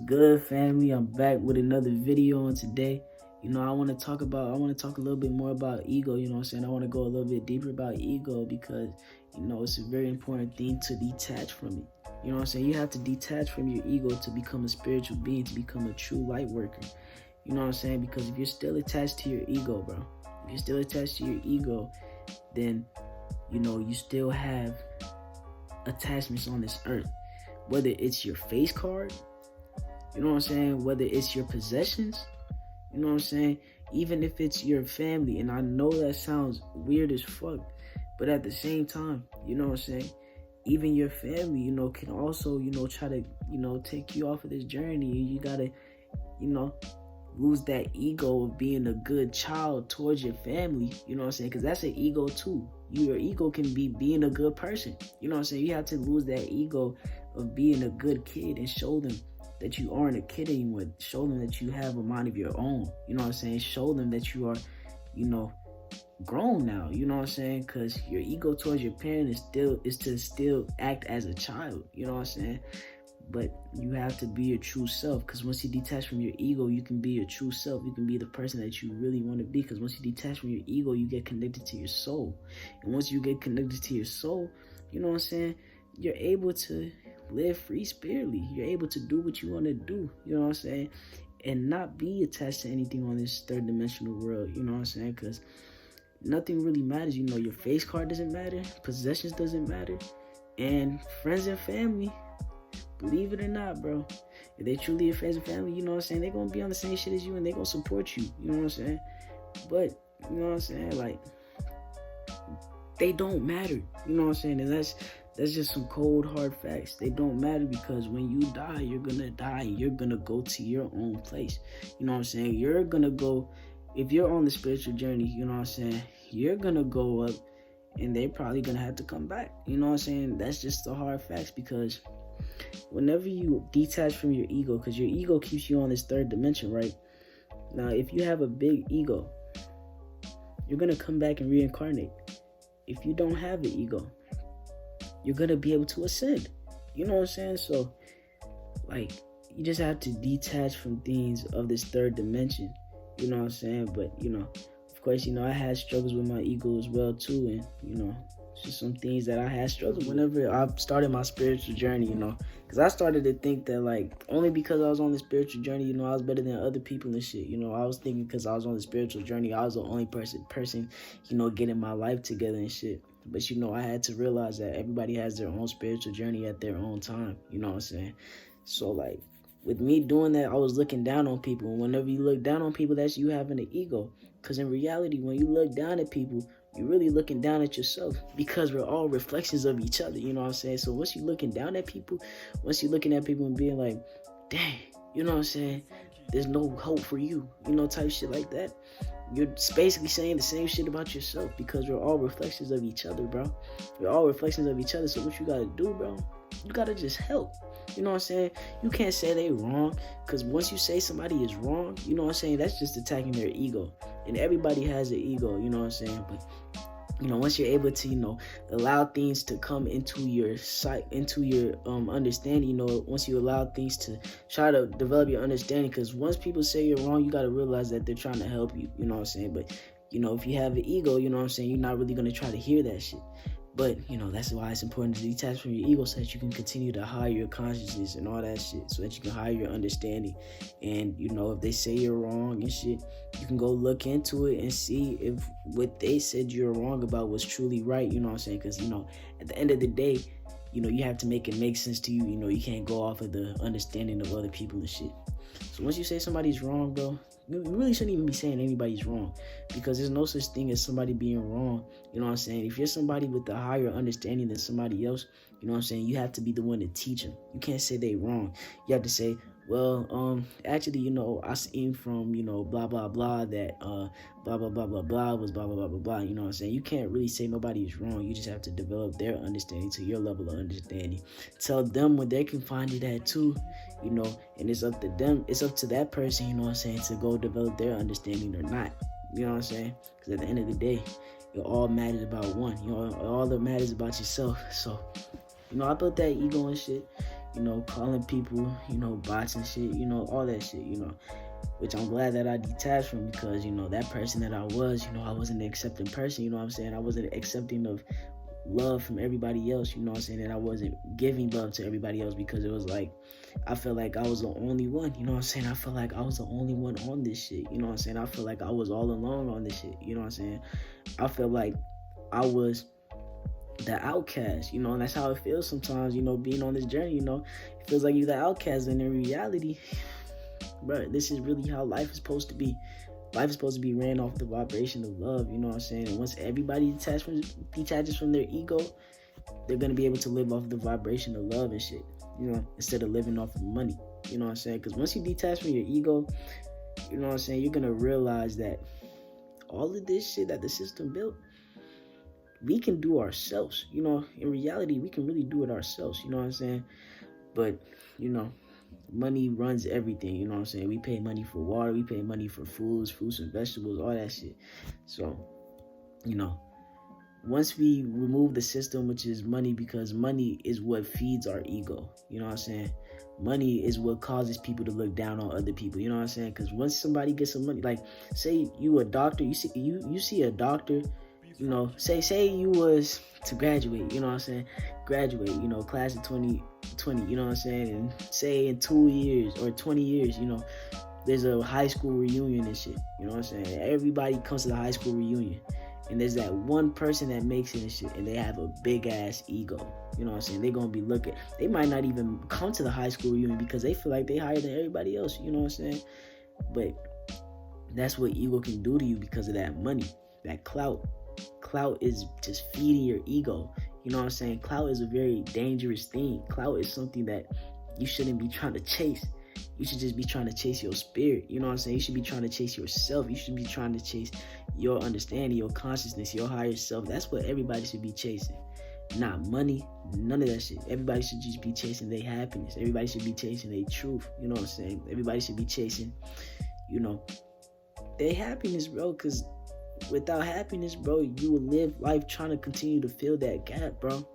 good, family? I'm back with another video, and today, I want to talk a little bit more about ego. What I'm saying? I want to go a little bit deeper about ego because, it's a very important thing to detach from it. What I'm saying? You have to detach from your ego to become a spiritual being, to become a true light worker. You know what I'm saying? Because if you're still attached to your ego, bro, if you're still attached to your ego, then, you still have attachments on this earth. Whether it's your face card, you know what I'm saying? Whether it's your possessions, you know what I'm saying? Even if it's your family, and I know that sounds weird as fuck, but at the same time, you know what I'm saying? Even your family, can also, try to, take you off of this journey. You gotta, lose that ego of being a good child towards your family, you know what I'm saying? Because that's an ego too. Your ego can be being a good person, you know what I'm saying? You have to lose that ego of being a good kid and show them that you aren't a kid anymore. Show them that you have a mind of your own, you know what I'm saying? Show them that you are, grown now, you know what I'm saying? Because your ego towards your parent is to still act as a child, you know what I'm saying? But you have to be your true self, because once you detach from your ego, you can be your true self. You can be the person that you really want to be, because once you detach from your ego, you get connected to your soul. And once you get connected to your soul, you know what I'm saying, you're able to live free spiritually. You're able to do what you want to do, you know what I'm saying, and not be attached to anything on this third dimensional world, you know what I'm saying, because nothing really matters. Your face card doesn't matter, possessions doesn't matter, and friends and family, believe it or not, bro, if they truly your friends and family, you know what I'm saying, they're gonna be on the same shit as you, and they're gonna support you, you know what I'm saying? But, you know what I'm saying, like, they don't matter, you know what I'm saying? And that's just some cold, hard facts. They don't matter, because when you die, you're gonna die, and you're gonna go to your own place, you know what I'm saying? You're gonna go, if you're on the spiritual journey, you know what I'm saying, you're gonna go up, and they're probably gonna have to come back, you know what I'm saying? That's just the hard facts, because whenever you detach from your ego, because your ego keeps you on this third dimension, right? Now, if you have a big ego, you're going to come back and reincarnate. If you don't have an ego, you're going to be able to ascend. You know what I'm saying? So, like, you just have to detach from things of this third dimension. You know what I'm saying? But, of course, I had struggles with my ego as well, too. And, just some things that I had struggled whenever I started my spiritual journey, because I started to think that, like, only because I was on the spiritual journey, I was better than other people and shit. I was thinking because I was on the spiritual journey, I was the only person, getting my life together and shit. But, I had to realize that everybody has their own spiritual journey at their own time, you know what I'm saying? So, like, with me doing that, I was looking down on people. And whenever you look down on people, that's you having an ego. Because in reality, when you look down at people, you're really looking down at yourself, because we're all reflections of each other, you know what I'm saying? So once you're looking down at people, once you're looking at people and being like, dang, you know what I'm saying, there's no hope for you, type shit like that, you're basically saying the same shit about yourself, because we're all reflections of each other, bro. We're all reflections of each other. So what you gotta do, bro, you gotta just help. You know what I'm saying? You can't say they wrong, because once you say somebody is wrong, you know what I'm saying, that's just attacking their ego. And everybody has an ego, you know what I'm saying? But, once you're able to, allow things to come into your sight, into your understanding, once you allow things to try to develop your understanding, because once people say you're wrong, you got to realize that they're trying to help you, you know what I'm saying? But, if you have an ego, you know what I'm saying, you're not really going to try to hear that shit. But, that's why it's important to detach from your ego, so that you can continue to higher your consciousness and all that shit, so that you can higher your understanding. And, if they say you're wrong and shit, you can go look into it and see if what they said you're wrong about was truly right, you know what I'm saying? Because, at the end of the day, you have to make it make sense to you. You can't go off of the understanding of other people and shit. So once you say somebody's wrong, bro, you really shouldn't even be saying anybody's wrong, because there's no such thing as somebody being wrong. You know what I'm saying? If you're somebody with a higher understanding than somebody else, you know what I'm saying, you have to be the one to teach them. You can't say they wrong. You have to say, well, actually, I seen from, blah, blah, blah, that, blah, blah, blah, blah, blah was blah, blah, blah, blah, blah. You know what I'm saying? You can't really say nobody is wrong. You just have to develop their understanding to your level of understanding. Tell them where they can find it at too, and it's up to them. It's up to that person, you know what I'm saying, to go develop their understanding or not. You know what I'm saying? Because at the end of the day, it all matters about one. All that matters about yourself. So, I built that ego and shit. calling people, bots and shit, all that shit, which I'm glad that I detached from, because, that person that I was, I wasn't an accepting person, you know what I'm saying? I wasn't accepting of love from everybody else, you know what I'm saying? And I wasn't giving love to everybody else, because it was like, I felt like I was the only one, you know what I'm saying? I felt like I was the only one on this shit, you know what I'm saying? I felt like I was all alone on this shit, you know what I'm saying? I felt like I was the outcast, and that's how it feels sometimes, being on this journey, it feels like you're the outcast, and in reality, bro, this is really how life is supposed to be. Life is supposed to be ran off the vibration of love, you know what I'm saying? And once everybody detaches from their ego, they're going to be able to live off the vibration of love and shit, instead of living off of money, you know what I'm saying? Because once you detach from your ego, you know what I'm saying, you're going to realize that all of this shit that the system built, we can do ourselves, in reality, we can really do it ourselves, you know what I'm saying? But, money runs everything, you know what I'm saying? We pay money for water, we pay money for fruits and vegetables, all that shit. So, once we remove the system, which is money, because money is what feeds our ego, you know what I'm saying? Money is what causes people to look down on other people, you know what I'm saying? Because once somebody gets some money, like, say you a doctor, you see a doctor, say you was to graduate, you know what I'm saying? Graduate, class of 2020, you know what I'm saying? And say in 2 years or 20 years, there's a high school reunion and shit, you know what I'm saying? Everybody comes to the high school reunion, and there's that one person that makes it and shit, and they have a big ass ego, you know what I'm saying? They're gonna be they might not even come to the high school reunion because they feel like they higher than everybody else, you know what I'm saying? But that's what ego can do to you because of that money, that clout. Clout is just feeding your ego, you know what I'm saying? Clout is a very dangerous thing. Clout is something that you shouldn't be trying to chase. You should just be trying to chase your spirit, you know what I'm saying? You should be trying to chase yourself. You should be trying to chase your understanding, your consciousness, your higher self. That's what everybody should be chasing. Not money, none of that shit. Everybody should just be chasing their happiness. Everybody should be chasing their truth, you know what I'm saying? Everybody should be chasing, their happiness, bro, because without happiness, bro, you will live life trying to continue to fill that gap, bro.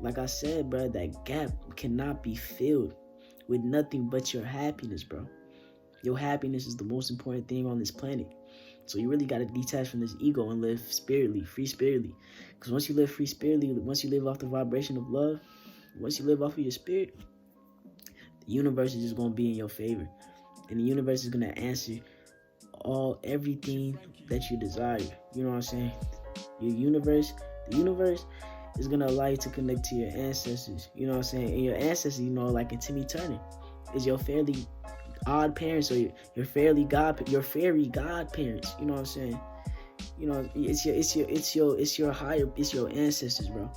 Like I said, bro, that gap cannot be filled with nothing but your happiness, bro. Your happiness is the most important thing on this planet. So you really got to detach from this ego and live spiritly, free spiritly. Because once you live free spiritly, once you live off the vibration of love, once you live off of your spirit, the universe is just going to be in your favor. And the universe is going to answer everything that you desire. You know what I'm saying? The universe is going to allow you to connect to your ancestors. You know what I'm saying? And your ancestors, like in Timmy Turner, is your fairly odd parents, or your fairy godparents. You know what I'm saying? It's your ancestors, bro.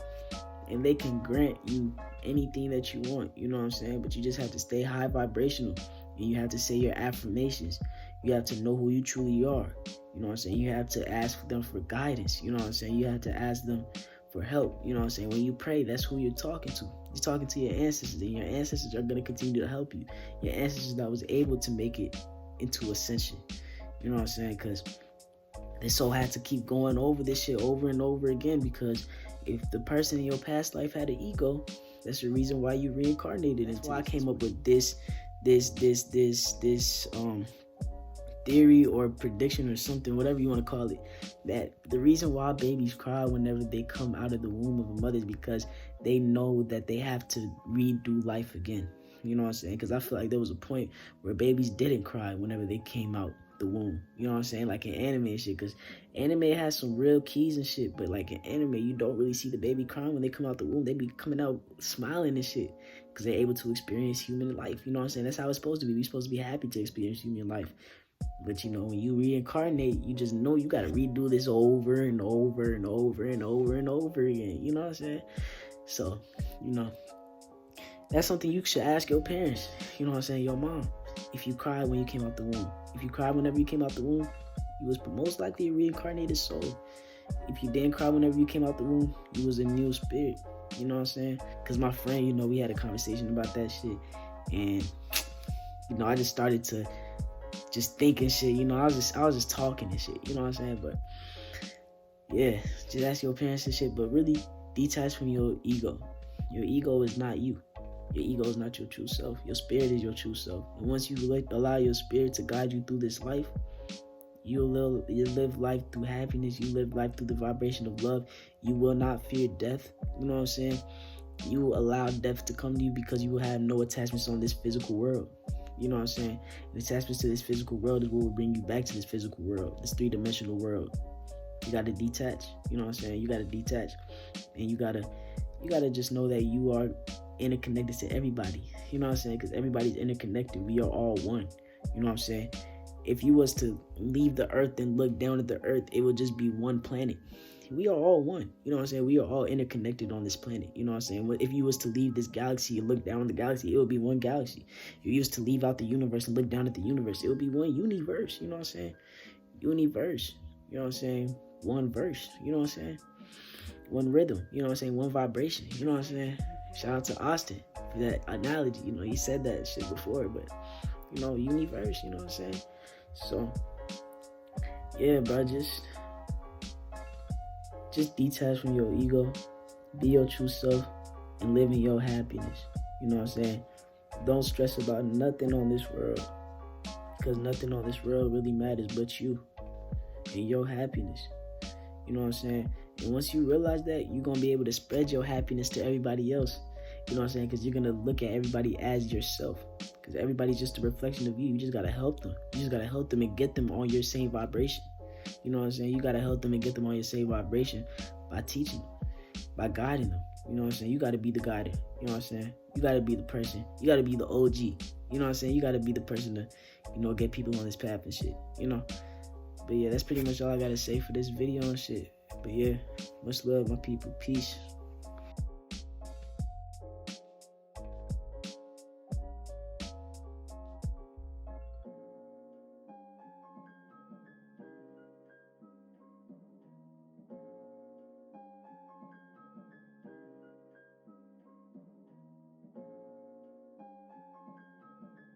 And they can grant you anything that you want. You know what I'm saying? But you just have to stay high vibrational, and you have to say your affirmations. You have to know who you truly are. You know what I'm saying? You have to ask them for guidance. You know what I'm saying? You have to ask them for help. You know what I'm saying? When you pray, that's who you're talking to. You're talking to your ancestors, and your ancestors are going to continue to help you. Your ancestors that was able to make it into ascension. You know what I'm saying? Because they so had to keep going over this shit over and over again, because if the person in your past life had an ego, that's the reason why you reincarnated. That's why I came up with this theory or prediction or something, whatever you want to call it, that the reason why babies cry whenever they come out of the womb of a mother is because they know that they have to redo life again. You know what I'm saying? Because I feel like there was a point where babies didn't cry whenever they came out the womb. You know what I'm saying? Like in anime and shit, because anime has some real keys and shit, but like in anime, you don't really see the baby crying when they come out the womb. They be coming out smiling and shit because they're able to experience human life. You know what I'm saying? That's how it's supposed to be. We're supposed to be happy to experience human life. But when you reincarnate, you just know you gotta redo this over and over and over and over and over again. You know what I'm saying? So, that's something you should ask your parents. You know what I'm saying? Your mom. If you cried when you came out the womb. If you cried whenever you came out the womb, you was most likely a reincarnated soul. If you didn't cry whenever you came out the womb, you was a new spirit. You know what I'm saying? Because my friend, we had a conversation about that shit. And, I just started to just thinking shit. I was just talking and shit. You know what I'm saying? But, yeah, just ask your parents and shit. But really, detach from your ego. Your ego is not you. Your ego is not your true self. Your spirit is your true self. And once you allow your spirit to guide you through this life, you live life through happiness. You live life through the vibration of love. You will not fear death. You know what I'm saying? You will allow death to come to you because you will have no attachments on this physical world. You know what I'm saying? And attachments to this physical world is what will bring you back to this physical world, this three-dimensional world. You got to detach. You know what I'm saying? You got to detach. And you got to just know that you are interconnected to everybody. You know what I'm saying? Because everybody's interconnected. We are all one. You know what I'm saying? If you was to leave the earth and look down at the earth, it would just be one planet. We are all one. You know what I'm saying? We are all interconnected on this planet. You know what I'm saying? If you was to leave this galaxy and look down at the galaxy, it would be one galaxy. If you was to leave out the universe and look down at the universe, it would be one universe. You know what I'm saying? Universe. You know what I'm saying? One verse. You know what I'm saying? One rhythm. You know what I'm saying? One vibration. You know what I'm saying? Shout out to Austin for that analogy. You know, he said that shit before, but, you know, universe. You know what I'm saying? So, yeah, bro, just detach from your ego, be your true self, and live in your happiness. You know what I'm saying? Don't stress about nothing on this world, because nothing on this world really matters but you and your happiness. You know what I'm saying? And once you realize that, you're going to be able to spread your happiness to everybody else. You know what I'm saying? Because you're going to look at everybody as yourself. Because everybody's just a reflection of you. You just got to help them. You just got to help them and get them on your same vibration. You know what I'm saying? You got to help them and get them on your same vibration by teaching them, by guiding them. You know what I'm saying? You got to be the guider. You know what I'm saying? You got to be the person. You got to be the OG. You know what I'm saying? You got to be the person to, you know, get people on this path and shit. You know? But yeah, that's pretty much all I got to say for this video and shit. But yeah, much love, my people. Peace.